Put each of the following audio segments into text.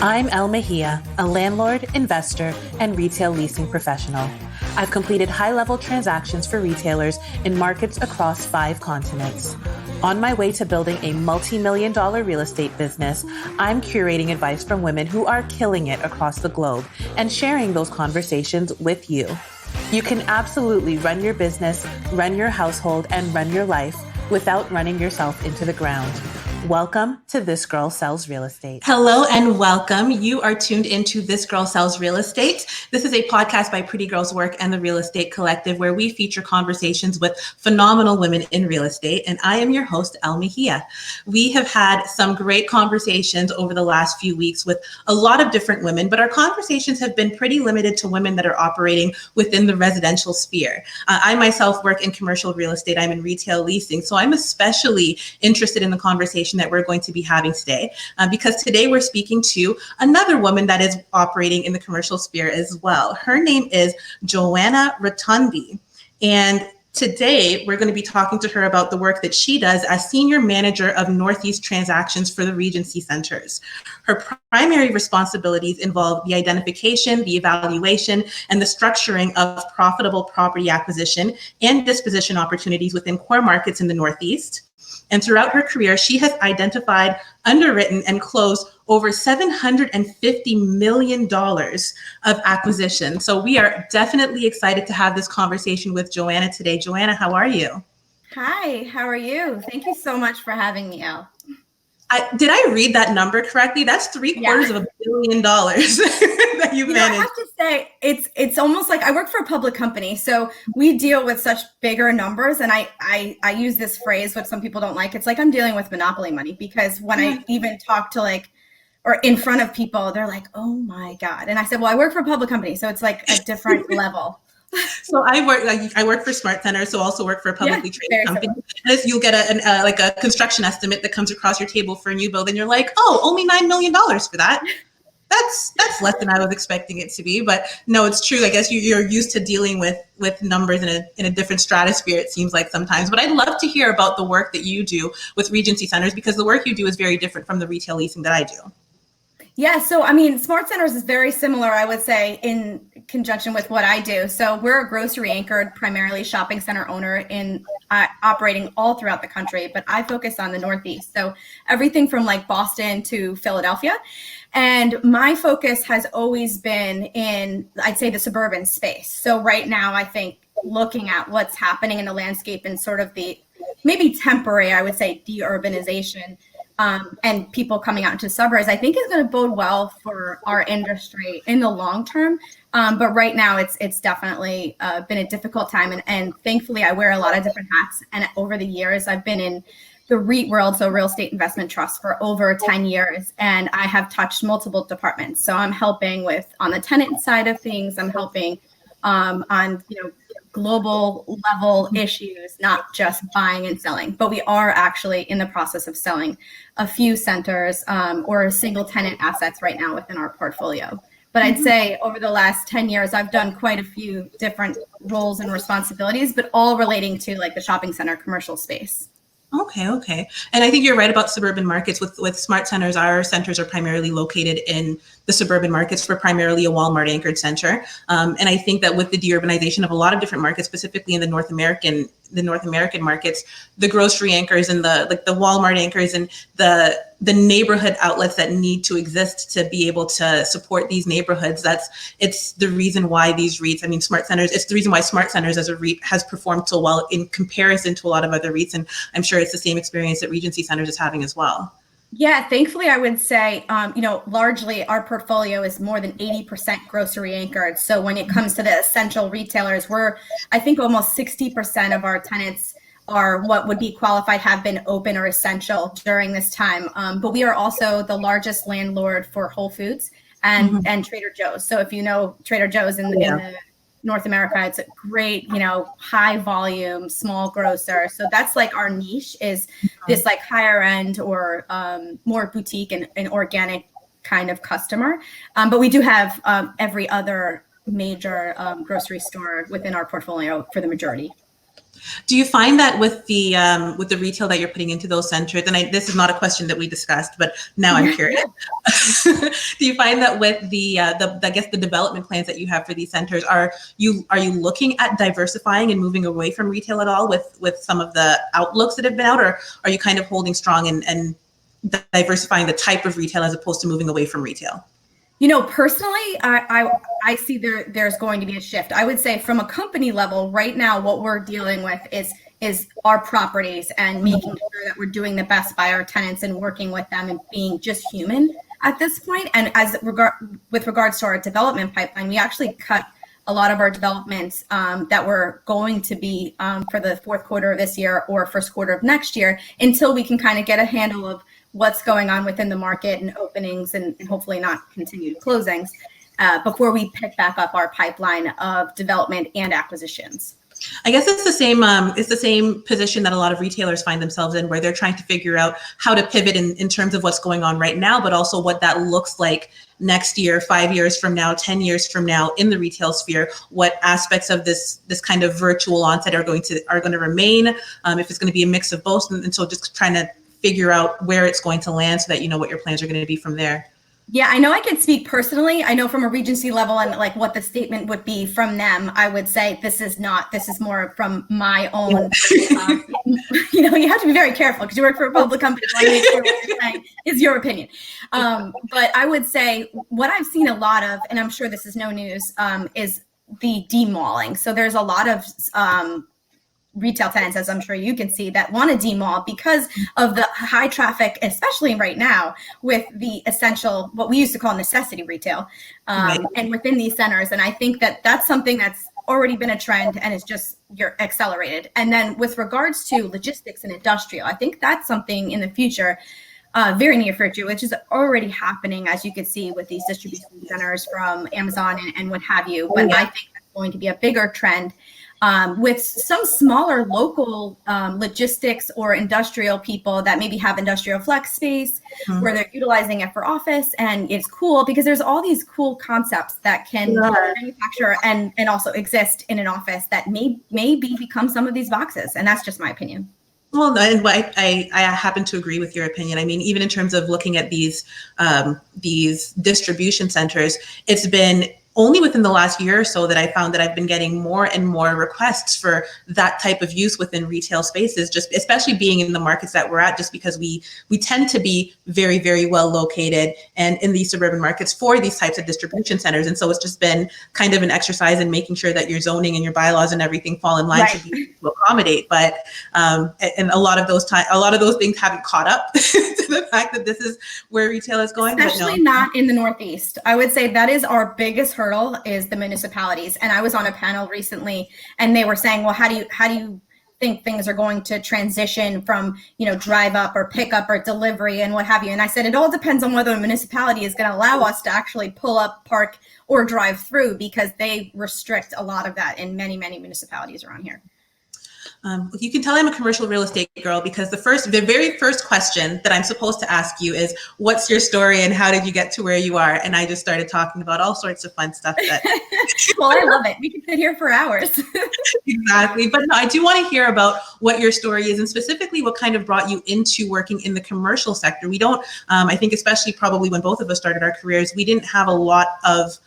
I'm Elle Mejia, a landlord, investor, and retail leasing professional. I've completed high-level transactions for retailers in markets across 5 continents. On my way to building a multi-million-dollar real estate business, I'm curating advice from women who are killing it across the globe and sharing those conversations with you. You can absolutely run your business, run your household, and run your life without running yourself into the ground. Welcome to This Girl Sells Real Estate. Hello and welcome. You are tuned into This Girl Sells Real Estate. This is a podcast by PrettyGirlsWork and the Real Estate Collective where we feature conversations with phenomenal women in real estate. And I am your host, Elle Mejia. We have had some great conversations over the last few weeks with a lot of different women, but our conversations have been pretty limited to women that are operating within the residential sphere. I myself work in commercial real estate. I'm in retail leasing. So I'm especially interested in the conversation that we're going to be having today, because today we're speaking to another woman that is operating in the commercial sphere as well. Her name is Joanna Rotonde, and today we're going to be talking to her about the work that she does as Senior Manager of Northeast Transactions for the Regency Centers. Her primary responsibilities involve the identification, the evaluation, and the structuring of profitable property acquisition and disposition opportunities within core markets in the Northeast. And throughout her career, she has identified, underwritten, and closed over $750 million of acquisition. So we are definitely excited to have this conversation with Joanna today. Joanna, how are you? Hi, how are you? Thank you so much for having me, Elle. Did I read that number correctly? That's $750 million that you managed. I have to say, it's almost like I work for a public company, so we deal with such bigger numbers. And I use this phrase, which some people don't like. It's like I'm dealing with monopoly money, because when I even talk to or in front of people, they're like, "Oh my God!" And I said, "Well, I work for a public company, so it's like a different level." So I work for Smart Centers, so also work for a publicly traded company. As you'll get a construction estimate that comes across your table for a new build, and you're like, "Oh, only $9 million for that." That's less than I was expecting it to be, but no, it's true. I guess you're used to dealing with numbers in a different stratosphere, it seems like sometimes. But I'd love to hear about the work that you do with Regency Centers, because the work you do is very different from the retail leasing that I do. Yeah, so Smart Centers is very similar, I would say, in conjunction with what I do. So we're a grocery anchored, primarily shopping center owner in operating all throughout the country, but I focus on the Northeast. So everything from Boston to Philadelphia. And my focus has always been in, I'd say, the suburban space. So right now, I think looking at what's happening in the landscape and sort of the maybe temporary, I would say, de-urbanization, and people coming out into suburbs, I think is going to bode well for our industry in the long term. But right now, it's definitely been a difficult time. And thankfully, I wear a lot of different hats. And over the years, I've been in the REIT world, so real estate investment trust, for over 10 years. And I have touched multiple departments. So I'm helping on the tenant side of things. I'm helping on global level issues, not just buying and selling, but we are actually in the process of selling a few centers or single tenant assets right now within our portfolio. But I'd say over the last 10 years, I've done quite a few different roles and responsibilities, but all relating to the shopping center commercial space. Okay. And I think you're right about suburban markets. With Smart Centers, our centers are primarily located in the suburban markets for primarily a Walmart anchored center. And I think that with the deurbanization of a lot of different markets, specifically in the North American markets, the grocery anchors and the Walmart anchors and the neighborhood outlets that need to exist to be able to support these neighborhoods. It's the reason why these REITs, Smart Centers, it's the reason why Smart Centers as a REIT has performed so well in comparison to a lot of other REITs. And I'm sure it's the same experience that Regency Centers is having as well. Yeah, thankfully, I would say, largely our portfolio is more than 80% grocery anchored. So when it comes to the essential retailers, I think almost 60% of our tenants are what would be qualified, have been open or essential during this time. But we are also the largest landlord for Whole Foods and Trader Joe's. So if you know Trader Joe's in the North America, it's a great, high volume, small grocer. So that's our niche is this higher end or more boutique and organic kind of customer. But we do have every other major grocery store within our portfolio for the majority. Do you find that with the retail that you're putting into those centers, and this is not a question that we discussed, but now I'm curious. Do you find that with the I guess the development plans that you have for these centers, are you looking at diversifying and moving away from retail at all with some of the outlooks that have been out, or are you kind of holding strong and diversifying the type of retail as opposed to moving away from retail? Personally, I see there's going to be a shift. I would say from a company level right now, what we're dealing with is our properties and making sure that we're doing the best by our tenants and working with them and being just human at this point. And with regards to our development pipeline, we actually cut a lot of our developments that were going to be for the fourth quarter of this year or first quarter of next year until we can kind of get a handle of what's going on within the market and openings and hopefully not continued closings before we pick back up our pipeline of development and acquisitions. I guess it's the same position that a lot of retailers find themselves in, where they're trying to figure out how to pivot in terms of what's going on right now, but also what that looks like next year, 5 years from now, 10 years from now in the retail sphere. What aspects of this kind of virtual onset are going to remain, if it's going to be a mix of both, and so just trying to figure out where it's going to land so that you know what your plans are going to be from there. Yeah, I know I can speak personally. I know from a Regency level and like what the statement would be from them, I would say this is more from my own, you have to be very careful because you work for a public company. You want to make sure what you're saying is your opinion. But I would say what I've seen a lot of, and I'm sure this is no news, is the demauling. So there's a lot of retail tenants, as I'm sure you can see, that want to demall because of the high traffic, especially right now with the essential, what we used to call necessity retail, and within these centers. And I think that that's something that's already been a trend and is just accelerated. And then with regards to logistics and industrial, I think that's something in the future, very near future, which is already happening, as you can see with these distribution centers from Amazon and what have you. But I think that's going to be a bigger trend. With some smaller local logistics or industrial people that maybe have industrial flex space where they're utilizing it for office. And it's cool because there's all these cool concepts that can manufacture and also exist in an office that maybe become some of these boxes. And that's just my opinion. Well, and I happen to agree with your opinion. I mean, even in terms of looking at these distribution centers, it's been only within the last year or so that I found that I've been getting more and more requests for that type of use within retail spaces, just especially being in the markets that we're at, just because we tend to be very, very well located and in these suburban markets for these types of distribution centers. And so it's just been kind of an exercise in making sure that your zoning and your bylaws and everything fall in line to be able to accommodate. But and a lot of those things haven't caught up to the fact that this is where retail is going. Especially not in the Northeast. I would say that is our biggest hurdle is the municipalities. And I was on a panel recently and they were saying, well, how do you think things are going to transition from, drive up or pick up or delivery and what have you? And I said, it all depends on whether a municipality is going to allow us to actually pull up, park, or drive through, because they restrict a lot of that in many, many municipalities around here. You can tell I'm a commercial real estate girl because the very first question that I'm supposed to ask you is, what's your story and how did you get to where you are? And I just started talking about all sorts of fun stuff. Well, I love it. We can sit here for hours. Exactly. But no, I do want to hear about what your story is and specifically what kind of brought you into working in the commercial sector. We don't, I think especially probably when both of us started our careers, we didn't have a lot of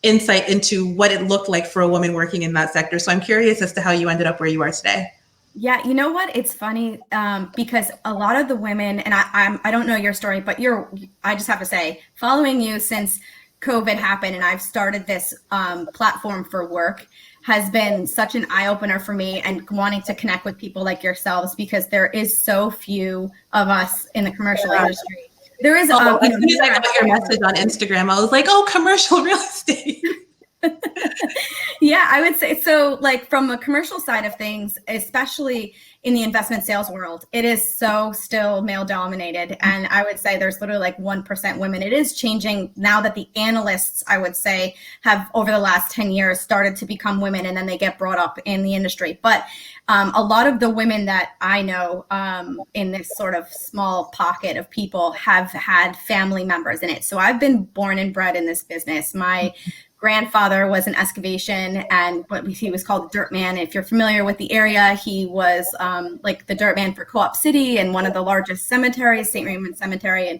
insight into what it looked like for a woman working in that sector. So I'm curious as to how you ended up where you are today. Yeah, you know what? It's funny because a lot of the women, and I don't know your story, but I just have to say, following you since COVID happened and I've started this platform for work has been such an eye-opener for me, and wanting to connect with people like yourselves, because there is so few of us in the commercial industry. There is. As soon as I got your message on Instagram, I was like, "Oh, commercial real estate." Yeah, I would say so. Like from a commercial side of things, especially in the investment sales world, it is so still male dominated. And I would say there's literally like 1% women. It is changing now that the analysts, I would say, have over the last 10 years started to become women, and then they get brought up in the industry. But a lot of the women that I know in this sort of small pocket of people have had family members in it. So I've been born and bred in this business. My grandfather was in excavation, and what he was called the Dirt Man. If you're familiar with the area, he was like the Dirt Man for Co-op City and one of the largest cemeteries, St. Raymond Cemetery. And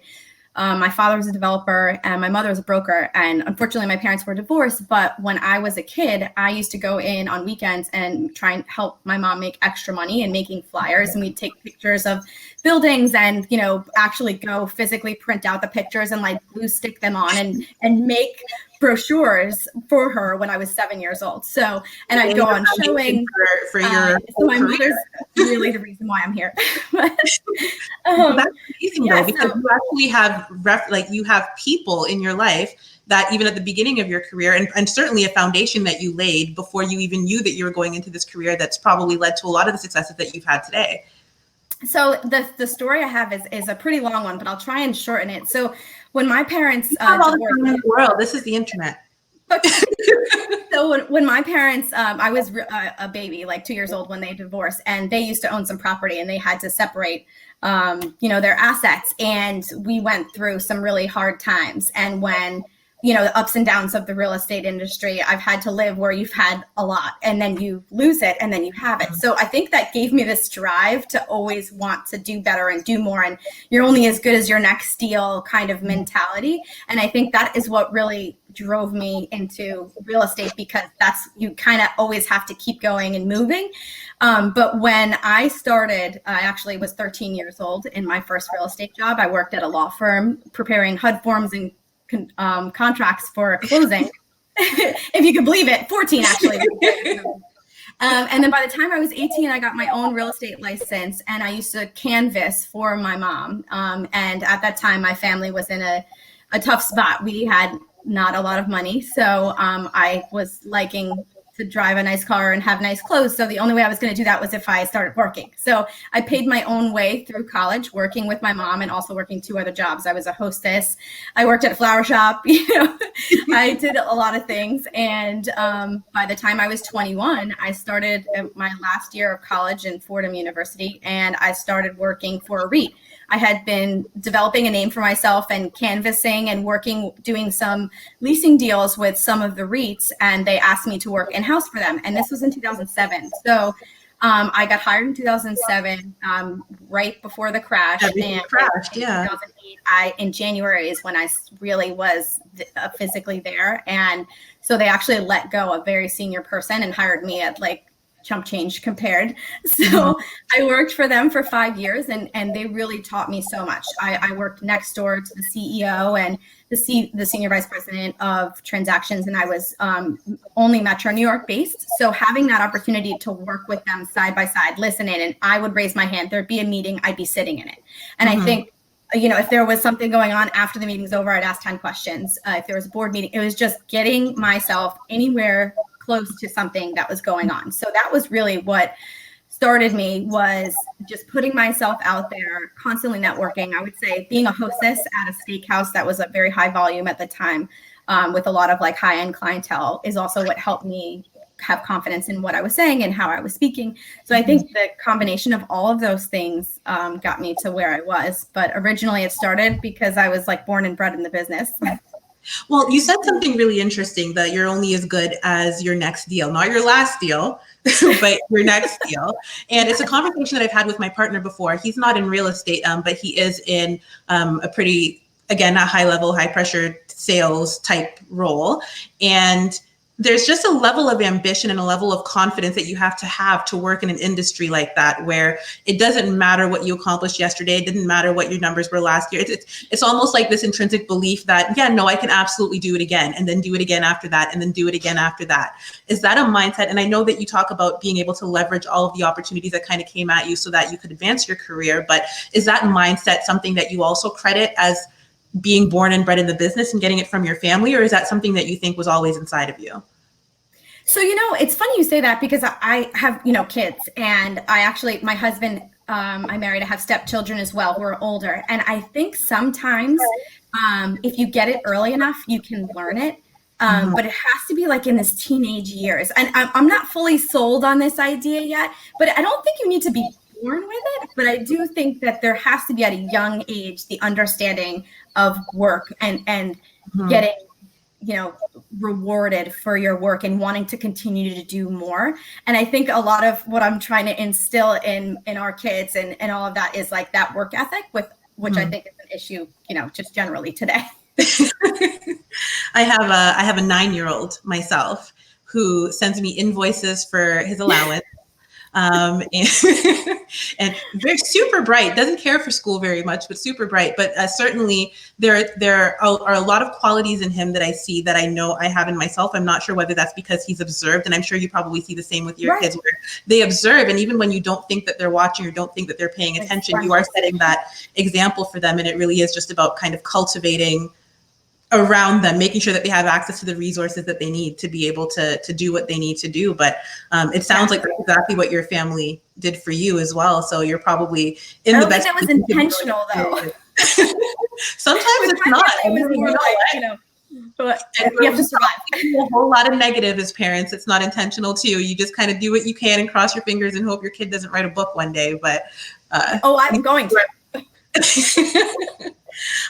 my father was a developer and my mother was a broker. And unfortunately, my parents were divorced. But when I was a kid, I used to go in on weekends and try and help my mom make extra money and making flyers. And we'd take pictures of buildings and, you know, actually go physically print out the pictures and like glue stick them on and make brochures for her when I was 7 years old. So, and I'd go on showing for your so my mother's really the reason why I'm here. Well, that's amazing though, because you actually have you have people in your life that even at the beginning of your career, and certainly a foundation that you laid before you even knew that you were going into this career, that's probably led to a lot of the successes that you've had today. So the story I have is a pretty long one, but I'll try and shorten it. So when my parents have all the time in the world, this is the internet. So when my parents, I was a baby, like 2 years old when they divorced, and they used to own some property, and they had to separate, their assets. And we went through some really hard times. And when, you know, the ups and downs of the real estate industry, I've had to live where you've had a lot and then you lose it and then you have it. So I think that gave me this drive to always want to do better and do more. And you're only as good as your next deal kind of mentality. And I think that is what really drove me into real estate, because you kind of always have to keep going and moving. But when I started, I actually was 13 years old in my first real estate job. I worked at a law firm preparing HUD forms and contracts for closing, if you could believe it, 14 actually. And then by the time I was 18, I got my own real estate license, and I used to canvas for my mom. And at that time, my family was in a tough spot. We had not a lot of money. So I was liking to drive a nice car and have nice clothes. So the only way I was going to do that was if I started working. So I paid my own way through college, working with my mom and also working 2 other jobs. I was a hostess. I worked at a flower shop. I did a lot of things. And by the time I was 21, I started my last year of college in Fordham University, and I started working for a REIT. I had been developing a name for myself and canvassing and doing some leasing deals with some of the REITs, and they asked me to work in-house for them. And this was in 2007. So I got hired in 2007, right before the crash. And crashed, yeah. 2008, in January is when I really was physically there. And so they actually let go a very senior person and hired me at like chump change compared. So I worked for them for 5 years, and they really taught me so much. I worked next door to the CEO and the senior vice president of transactions, and I was only Metro New York based. So having that opportunity to work with them side by side, listen in, and I would raise my hand. There'd be a meeting, I'd be sitting in it. And I think, if there was something going on after the meeting's over, I'd ask 10 questions. If there was a board meeting, it was just getting myself anywhere close to something that was going on. So that was really what started me, was just putting myself out there, constantly networking. I would say being a hostess at a steakhouse that was a very high volume at the time, with a lot of like high-end clientele, is also what helped me have confidence in what I was saying and how I was speaking. So I think the combination of all of those things got me to where I was. But originally it started because I was like born and bred in the business. Well, you said something really interesting, that you're only as good as your next deal, not your last deal, but your next deal. And it's a conversation that I've had with my partner before. He's not in real estate, but he is in a pretty, again, a high level, high pressure sales type role. And there's just a level of ambition and a level of confidence that you have to work in an industry like that, where it doesn't matter what you accomplished yesterday. It didn't matter what your numbers were last year. It's almost like this intrinsic belief that, I can absolutely do it again, and then do it again after that, and then do it again after that. Is that a mindset? And I know that you talk about being able to leverage all of the opportunities that kind of came at you so that you could advance your career. But is that mindset something that you also credit as being born and bred in the business and getting it from your family, or is that something that you think was always inside of you? So, it's funny you say that, because I have, kids, and my husband, I married, I have stepchildren as well who are older. And I think sometimes if you get it early enough, you can learn it. But it has to be like in this teenage years. And I'm not fully sold on this idea yet, but I don't think you need to be born with it. But I do think that there has to be at a young age the understanding of work and getting rewarded for your work and wanting to continue to do more. And I think a lot of what I'm trying to instill in our kids and all of that is like that work ethic, which I think is an issue, just generally today. I have a 9-year-old myself who sends me invoices for his allowance. And they're super bright, doesn't care for school very much, but super bright. But certainly there are a lot of qualities in him that I see that I know I have in myself. I'm not sure whether that's because he's observed, and I'm sure you probably see the same with your kids, where they observe, and even when you don't think that they're watching or don't think that they're paying attention, you are setting that example for them. And it really is just about kind of cultivating around them, making sure that they have access to the resources that they need to be able to do what they need to do. But it sounds like that's exactly what your family did for you as well. So you're probably in the best. That was intentional though. Sometimes it's not. It was more like, but you have to survive. A whole lot of negative as parents. It's not intentional too. You just kind of do what you can and cross your fingers and hope your kid doesn't write a book one day. But I'm going to.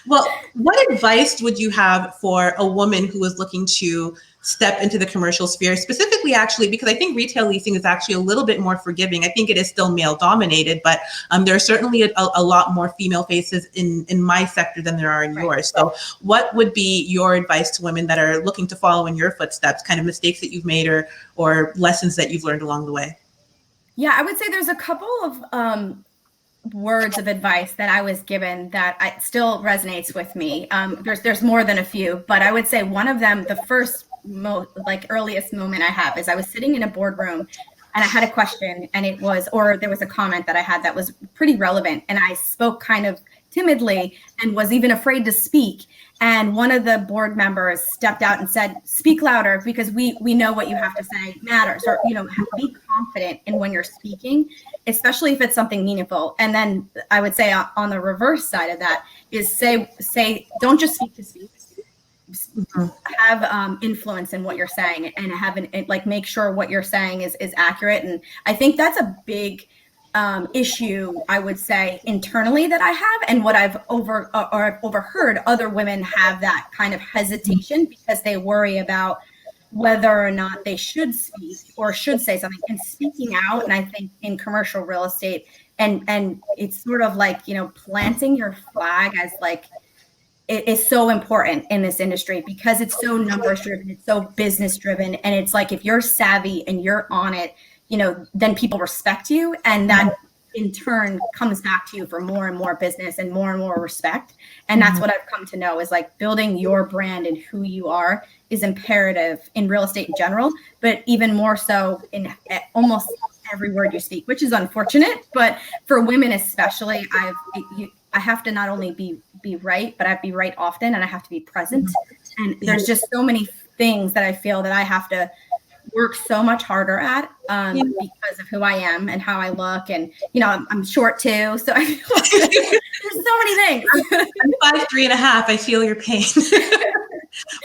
Well, what advice would you have for a woman who is looking to step into the commercial sphere, specifically, actually, because I think retail leasing is actually a little bit more forgiving. I think it is still male dominated, but there are certainly a lot more female faces in my sector than there are in yours. So what would be your advice to women that are looking to follow in your footsteps, kind of mistakes that you've made or lessons that you've learned along the way? Yeah, I would say there's a couple of words of advice that I was given that still resonates with me. There's more than a few, but I would say one of them, the first earliest moment I have is I was sitting in a boardroom and I had a question, and there was a comment that I had that was pretty relevant, and I spoke kind of timidly and was even afraid to speak. And one of the board members stepped out and said, "Speak louder, because we know what you have to say matters," or, be confident in when you're speaking, especially if it's something meaningful. And then I would say on the reverse side of that is say, don't just speak to speak. Have influence in what you're saying, and make sure what you're saying is accurate. And I think that's a big issue, I would say, internally that I have, and what I've overheard other women have that kind of hesitation because they worry about whether or not they should speak or should say something. And speaking out, and I think in commercial real estate, and it's sort of like, planting your flag as like, it is so important in this industry because it's so numbers driven, it's so business driven, and it's like if you're savvy and you're on it, then people respect you, and that in turn comes back to you for more and more business and more respect. And that's what I've come to know is like building your brand and who you are is imperative in real estate in general, but even more so in almost every word you speak, which is unfortunate. But for women especially, I have to not only be right, but I have to be right often, and I have to be present. And there's just so many things that I feel that I have to work so much harder at because of who I am and how I look. And, I'm short too. So I feel like there's so many things. I'm 5'3.5". I feel your pain.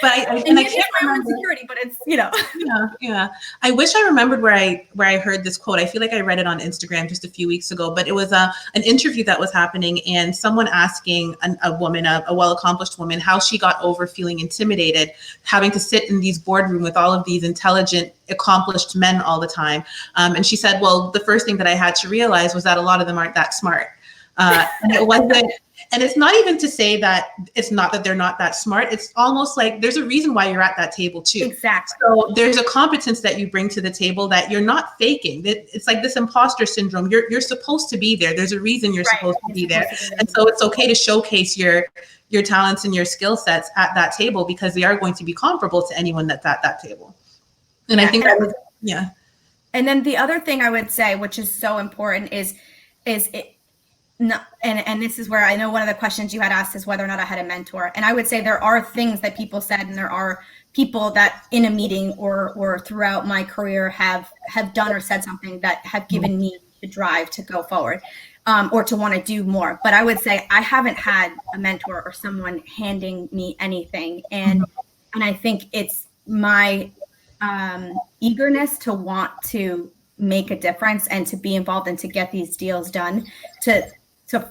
But I can't remember insecurity, but it's, Yeah. I wish I remembered where I heard this quote. I feel like I read it on Instagram just a few weeks ago, but it was an interview that was happening, and someone asking a woman, a well-accomplished woman, how she got over feeling intimidated, having to sit in these boardroom with all of these intelligent, accomplished men all the time. And she said, well, the first thing that I had to realize was that a lot of them aren't that smart. And it wasn't. And it's not even to say that it's not that they're not that smart. It's almost like there's a reason why you're at that table too. Exactly. So there's a competence that you bring to the table that you're not faking. It's like this imposter syndrome. You're supposed to be there. There's a reason you're supposed to be there. And so it's okay to showcase your talents and your skill sets at that table, because they are going to be comparable to anyone that's at that table. And I think And then the other thing I would say, which is so important, is it. No, and this is where I know one of the questions you had asked is whether or not I had a mentor. And I would say there are things that people said, and there are people that in a meeting or throughout my career have done or said something that have given me the drive to go forward or to want to do more. But I would say I haven't had a mentor or someone handing me anything. And I think it's my eagerness to want to make a difference and to be involved and to get these deals done, to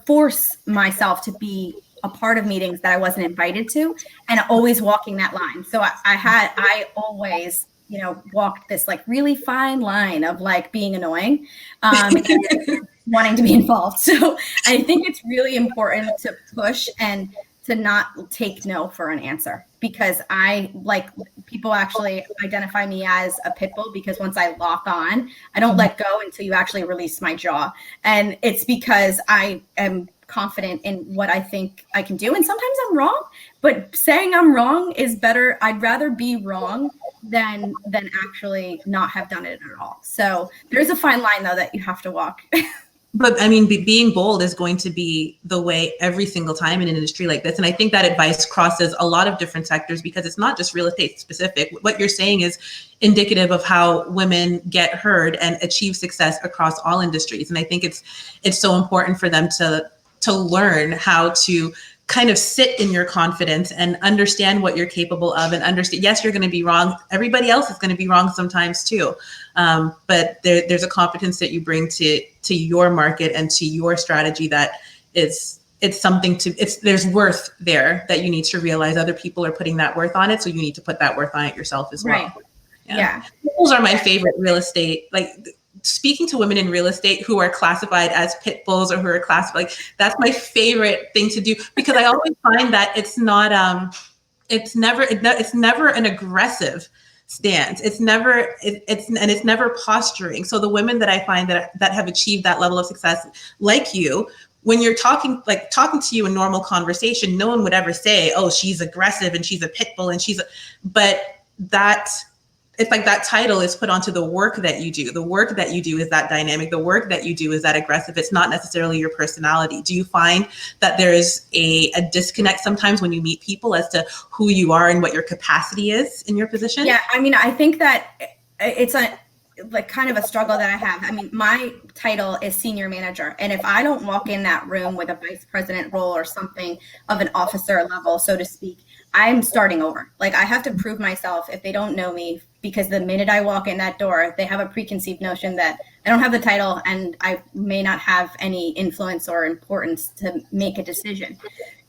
force myself to be a part of meetings that I wasn't invited to, and always walking that line. So I always, walked this like really fine line of like being annoying, and wanting to be involved. So I think it's really important to push and to not take no for an answer, because people actually identify me as a pit bull, because once I lock on, I don't let go until you actually release my jaw. And it's because I am confident in what I think I can do. And sometimes I'm wrong, but saying I'm wrong is better. I'd rather be wrong than actually not have done it at all. So there's a fine line though that you have to walk. But I mean, being bold is going to be the way every single time in an industry like this. And I think that advice crosses a lot of different sectors, because it's not just real estate specific. What you're saying is indicative of how women get heard and achieve success across all industries. And I think it's so important for them to learn how to kind of sit in your confidence and understand what you're capable of, and understand, yes, you're going to be wrong. Everybody else is going to be wrong sometimes too. But there's a competence that you bring to your market and to your strategy that there's worth there that you need to realize other people are putting that worth on it. So you need to put that worth on it yourself as well. Right. Yeah. Those are my favorite real estate, like speaking to women in real estate who are classified as pit bulls, or who are classified, like that's my favorite thing to do, because I always find that it's never an aggressive stance. It's never posturing. So the women that I find that have achieved that level of success, like you, when you're talking to you in normal conversation, no one would ever say, oh, she's aggressive and she's a pit bull and it's like that title is put onto the work that you do. The work that you do is that dynamic. The work that you do is that aggressive. It's not necessarily your personality. Do you find that there's a disconnect sometimes when you meet people as to who you are and what your capacity is in your position? Yeah, I mean, I think that it's kind of a struggle that I have. I mean, my title is senior manager. And if I don't walk in that room with a vice president role or something of an officer level, so to speak, I'm starting over. Like, I have to prove myself if they don't know me, because the minute I walk in that door, they have a preconceived notion that I don't have the title and I may not have any influence or importance to make a decision.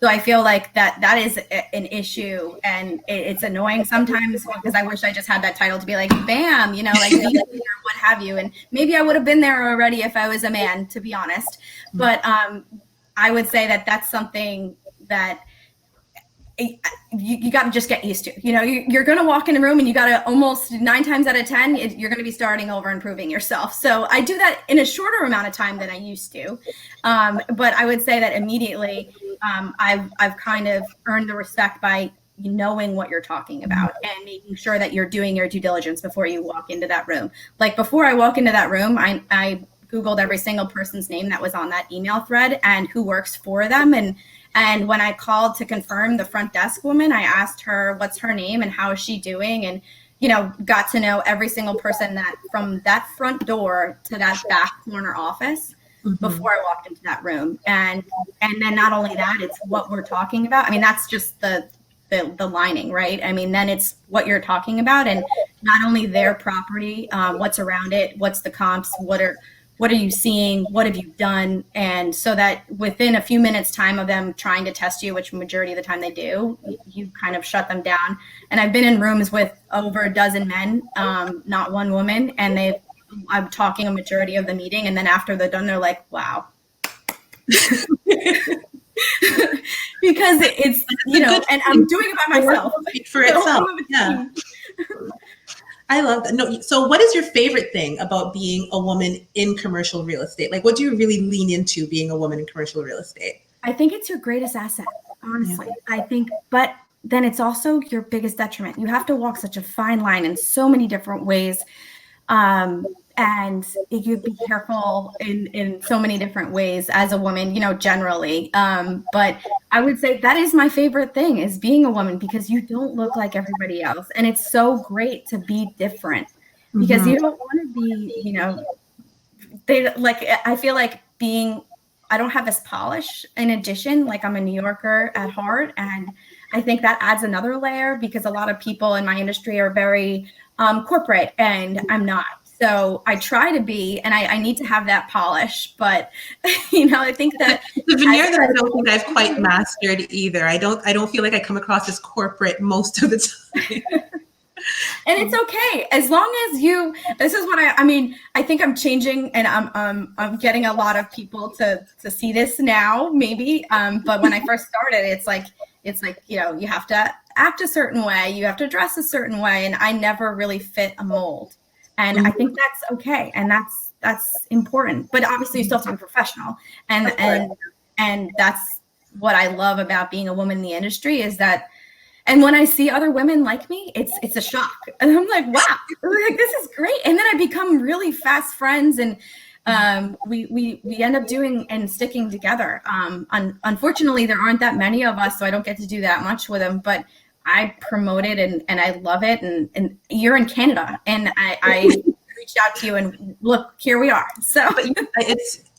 So I feel like that is an issue, and it's annoying sometimes, because I wish I just had that title to be like, bam, like be leader, what have you. And maybe I would have been there already if I was a man, to be honest. But I would say that that's something that you got to just get used to. You're going to walk in a room and you got to almost 9 times out of 10, you're going to be starting over and proving yourself. So I do that in a shorter amount of time than I used to. But I would say that immediately I've kind of earned the respect by knowing what you're talking about and making sure that you're doing your due diligence before you walk into that room. Like, before I walk into that room, I Googled every single person's name that was on that email thread and who works for them. And when I called to confirm the front desk woman, I asked her what's her name and how is she doing, and got to know every single person that from that front door to that back corner office before I walked into that room. And then not only that, it's what we're talking about. I mean, that's just the lining, right? I mean, then it's what you're talking about, and not only their property, what's around it, what's the comps, what are you seeing? What have you done? And so that within a few minutes time of them trying to test you, which majority of the time they do, you kind of shut them down. And I've been in rooms with over a dozen men, not one woman, and I'm talking a majority of the meeting. And then after they're done, they're like, wow. Because it's, and I'm doing it by myself. For itself. Yeah. I love that. No, so what is your favorite thing about being a woman in commercial real estate? Like, what do you really lean into being a woman in commercial real estate? I think it's your greatest asset, honestly. Yeah. I think, but then it's also your biggest detriment. You have to walk such a fine line in so many different ways. And you be careful in so many different ways as a woman, generally. But I would say that is my favorite thing, is being a woman, because you don't look like everybody else. And it's so great to be different, because you don't want to be, I feel like I don't have this polish in addition, like I'm a New Yorker at heart. And I think that adds another layer, because a lot of people in my industry are very corporate, and I'm not. So I try to be, and I need to have that polish, but I think that the veneer that I don't think I've quite mastered either. I don't feel like I come across as corporate most of the time. And it's okay as long as this is what I think I'm changing, and I'm getting a lot of people to see this now, maybe. But when I first started, it's like, you have to act a certain way, you have to dress a certain way. And I never really fit a mold. And I think that's okay. And that's important, but obviously you still have to be professional. And that's what I love about being a woman in the industry is that. And when I see other women like me, it's a shock. And I'm like, wow, like, this is great. And then I become really fast friends, and we end up doing and sticking together. Unfortunately, there aren't that many of us, so I don't get to do that much with them, but I promote it and I love it. And you're in Canada, and I reached out to you, and look, here we are. So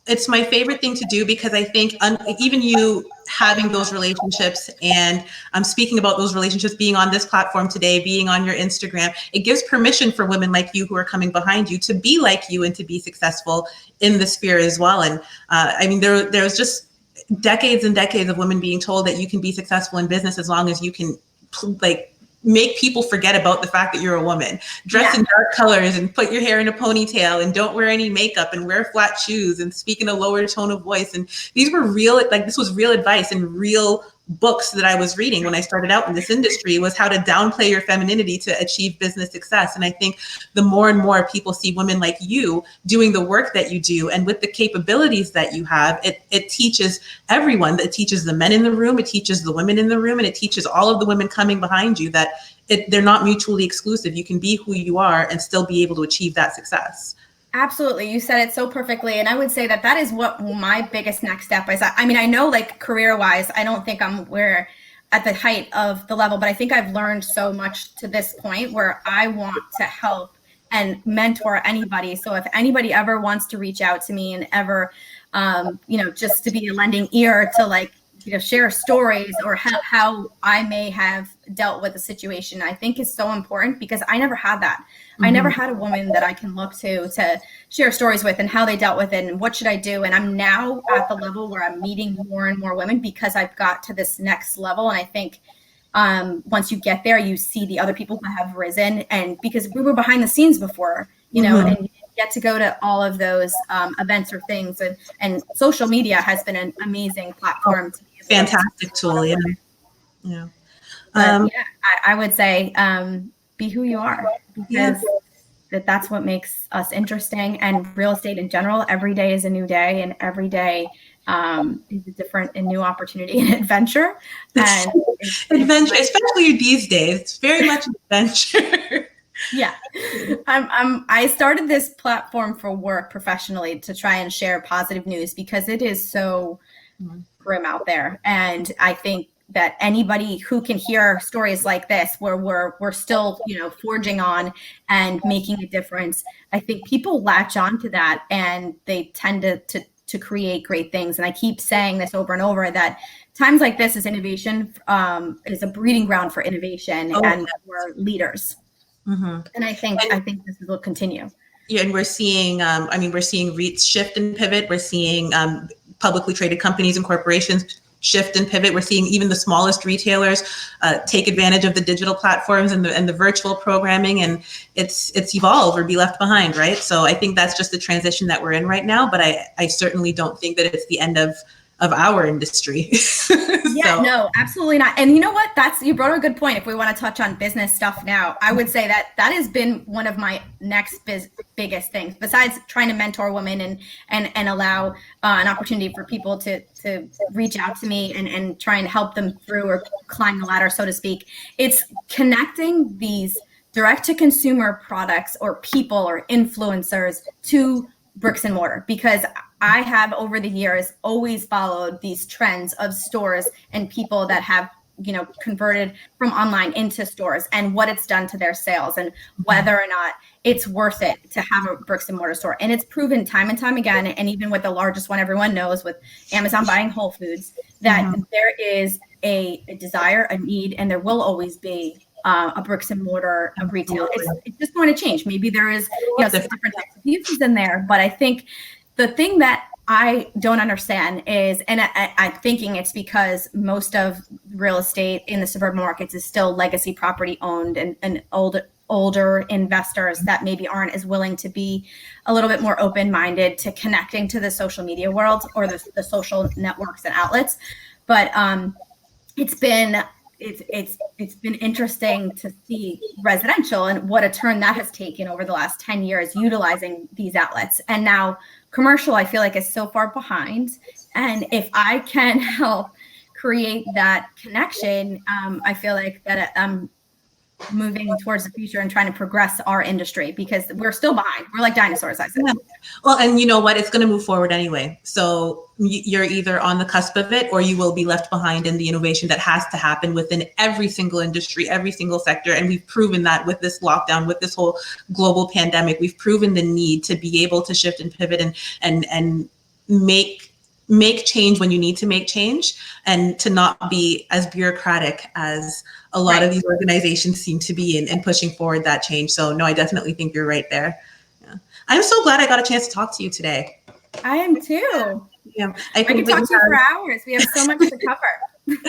it's my favorite thing to do, because I think even you having those relationships, and I'm speaking about those relationships, being on this platform today, being on your Instagram, it gives permission for women like you who are coming behind you to be like you and to be successful in the sphere as well. And there's just decades and decades of women being told that you can be successful in business as long as you can make people forget about the fact that you're a woman. Dress in dark colors and put your hair in a ponytail and don't wear any makeup and wear flat shoes and speak in a lower tone of voice. And these were this was real advice and real books that I was reading when I started out in this industry, was how to downplay your femininity to achieve business success. And I think the more and more people see women like you doing the work that you do, and with the capabilities that you have, it teaches everyone. It teaches the men in the room, it teaches the women in the room, and it teaches all of the women coming behind you that they're not mutually exclusive. You can be who you are and still be able to achieve that success. Absolutely. You said it so perfectly. And I would say that is what my biggest next step is. I know, like, career wise, I don't think I'm at the height of the level, but I think I've learned so much to this point where I want to help and mentor anybody. So if anybody ever wants to reach out to me and ever, just to be a lending ear to share stories or how I may have dealt with a situation, I think is so important, because I never had that. I never had a woman that I can look to share stories with and how they dealt with it and what should I do. And I'm now at the level where I'm meeting more and more women because I've got to this next level. And I think once you get there, you see the other people who have risen, and because we were behind the scenes before, and you get to go to all of those events or things. And social media has been an amazing platform to be fantastic tool. Yeah. I would say be who you are, because that's what makes us interesting. And real estate in general, every day is a new day, and every day is a different and new opportunity and adventure. And adventure, especially these days, it's very much adventure. Yeah. I started this platform for work professionally to try and share positive news, because it is so grim out there. And I think that anybody who can hear stories like this, where we're still, forging on and making a difference, I think people latch on to that, and they tend to create great things. And I keep saying this over and over, that times like this is innovation, is a breeding ground for innovation and for leaders. And I think this will continue. Yeah, and we're seeing, we're seeing REITs shift and pivot. We're seeing publicly traded companies and corporations shift and pivot. We're seeing even the smallest retailers take advantage of the digital platforms and the virtual programming, and it's evolve or be left behind, right? So I think that's just the transition that we're in right now. But I certainly don't think that it's the end of our industry. Yeah, no, absolutely not. And you know what? You brought up a good point. If we want to touch on business stuff now, I would say that has been one of my next biggest things, besides trying to mentor women and allow an opportunity for people to reach out to me and try and help them through or climb the ladder, so to speak. It's connecting these direct to consumer products or people or influencers to bricks and mortar, because I have over the years always followed these trends of stores and people that have, converted from online into stores and what it's done to their sales and whether or not it's worth it to have a bricks and mortar store. And it's proven time and time again, and even with the largest one everyone knows, with Amazon buying Whole Foods, that there is a desire, a need, and there will always be a bricks and mortar of retail. It's just going to change. Maybe there is, some different types of uses in there, but I think the thing that I don't understand is, and I'm thinking it's because most of real estate in the suburban markets is still legacy property owned and older investors that maybe aren't as willing to be a little bit more open-minded to connecting to the social media world or the social networks and outlets. But it's been interesting to see residential and what a turn that has taken over the last 10 years utilizing these outlets. And now commercial, I feel like, is so far behind. And if I can help create that connection, I feel like that I'm moving towards the future and trying to progress our industry because we're still behind. We're like dinosaurs, I said. Yeah. Well, and you know what? It's going to move forward anyway. So you're either on the cusp of it or you will be left behind in the innovation that has to happen within every single industry, every single sector. And we've proven that with this lockdown, with this whole global pandemic, we've proven the need to be able to shift and pivot and make change when you need to make change and to not be as bureaucratic as a lot of these organizations seem to be in pushing forward that change. So no, I definitely think you're right there. Yeah. I'm so glad I got a chance to talk to you today. I am too. Yeah, I could talk to you for hours. We have so much to cover.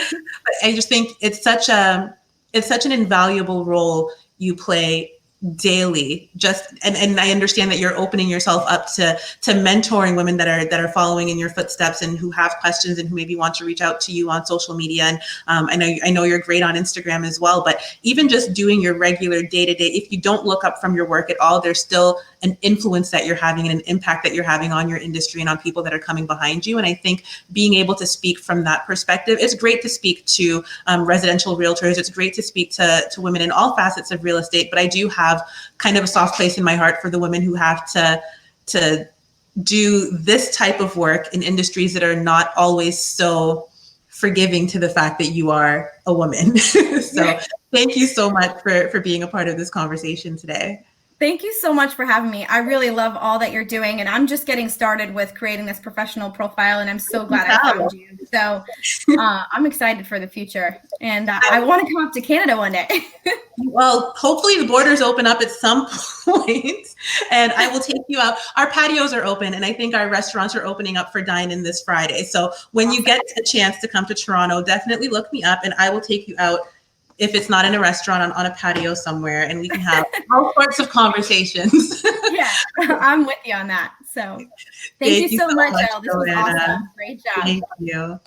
I just think it's such an invaluable role you play daily, and I understand that you're opening yourself up to mentoring women that are following in your footsteps and who have questions and who maybe want to reach out to you on social media. And I know you're great on Instagram as well, but even just doing your regular day-to-day, if you don't look up from your work at all, there's still an influence that you're having and an impact that you're having on your industry and on people that are coming behind you. And I think being able to speak from that perspective, it's great to speak to residential realtors. It's great to speak to women in all facets of real estate, but I do have kind of a soft place in my heart for the women who have to do this type of work in industries that are not always so forgiving to the fact that you are a woman. So thank you so much for being a part of this conversation today. Thank you so much for having me. I really love all that you're doing, and I'm just getting started with creating this professional profile, and I'm so glad I found you. So I'm excited for the future, and I want to come up to Canada one day. Well, hopefully the borders open up at some point, and I will take you out. Our patios are open, and I think our restaurants are opening up for dine-in this Friday. So when you get a chance to come to Toronto, definitely look me up, and I will take you out. If it's not in a restaurant, on a patio somewhere, and we can have all sorts of conversations. Yeah, I'm with you on that. So thank you so much, Elle. This was awesome. Great job. Thank you.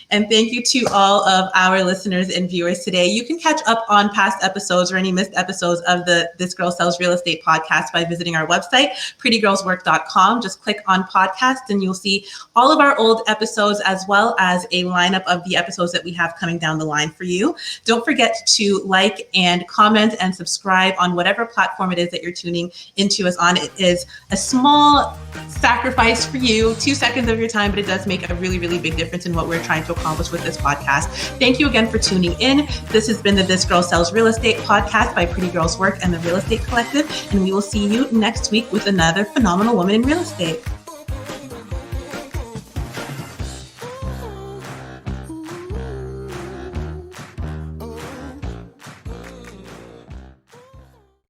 And thank you to all of our listeners and viewers today. You can catch up on past episodes or any missed episodes of the This Girl Sells Real Estate podcast by visiting our website, PrettyGirlsWork.com. Just click on podcasts and you'll see all of our old episodes as well as a lineup of the episodes that we have coming down the line for you. Don't forget to like and comment and subscribe on whatever platform it is that you're tuning into us on. It is a small sacrifice for you, 2 seconds of your time, but it does make a really, really big difference in what we're trying to accomplish with this podcast. Thank you again for tuning in. This has been the This Girl Sells Real Estate podcast by Pretty Girls Work and the Real Estate Collective, and we will see you next week with another phenomenal woman in real estate.